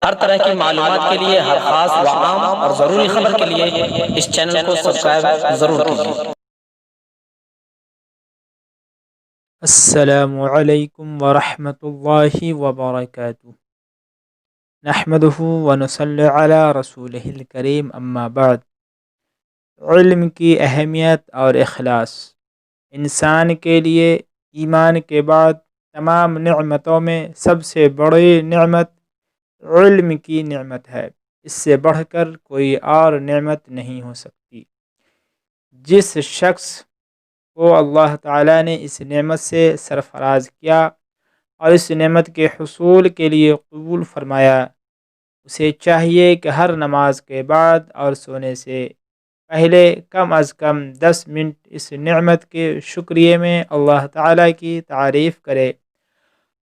ہر طرح کی معلومات کے لیے، ہر خاص و عام اور ضروری خبر کے لیے اس چینل کو سبسکرائب ضرور کیجیے۔ السلام علیکم ورحمۃ اللہ وبرکاتہ۔ نحمدہ ونصلی علی رسولہ الکریم، اما بعد۔ علم کی اہمیت اور اخلاص انسان کے لیے ایمان کے بعد تمام نعمتوں میں سب سے بڑی نعمت علم کی نعمت ہے۔ اس سے بڑھ کر کوئی اور نعمت نہیں ہو سکتی۔ جس شخص کو اللہ تعالیٰ نے اس نعمت سے سرفراز کیا اور اس نعمت کے حصول کے لیے قبول فرمایا، اسے چاہیے کہ ہر نماز کے بعد اور سونے سے پہلے کم از کم 10 منٹ اس نعمت کے شکریے میں اللہ تعالیٰ کی تعریف کرے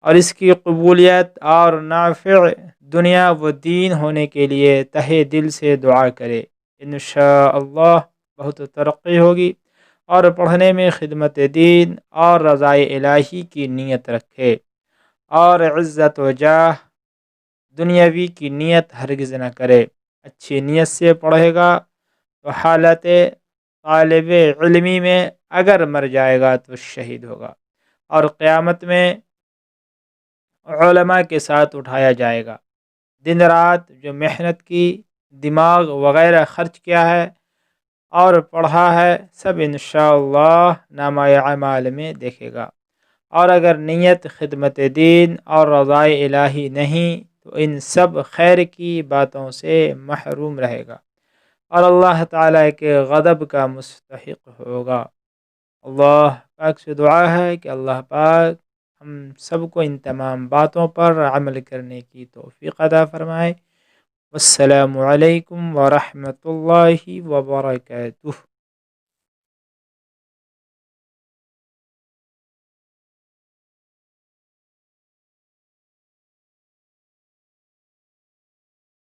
اور اس کی قبولیت اور نافع دنیا و دین ہونے کے لیے تہہ دل سے دعا کرے۔ انشاءاللہ بہت ترقی ہوگی، اور پڑھنے میں خدمت دین اور رضائے الہی کی نیت رکھے، اور عزت و جاہ دنیاوی کی نیت ہرگز نہ کرے۔ اچھی نیت سے پڑھے گا تو حالت طالب علمی میں اگر مر جائے گا تو شہید ہوگا، اور قیامت میں علماء کے ساتھ اٹھایا جائے گا۔ دن رات جو محنت کی، دماغ وغیرہ خرچ کیا ہے اور پڑھا ہے، سب انشاءاللہ نامہ اعمال میں دیکھے گا، اور اگر نیت خدمت دین اور رضائے الہی نہیں تو ان سب خیر کی باتوں سے محروم رہے گا اور اللہ تعالیٰ کے غضب کا مستحق ہوگا۔ اللہ پاک سے دعا ہے کہ اللہ پاک ہم سب کو ان تمام باتوں پر عمل کرنے کی توفیق عطا فرمائے۔ السلام علیکم ورحمۃ اللہ وبرکاتہ۔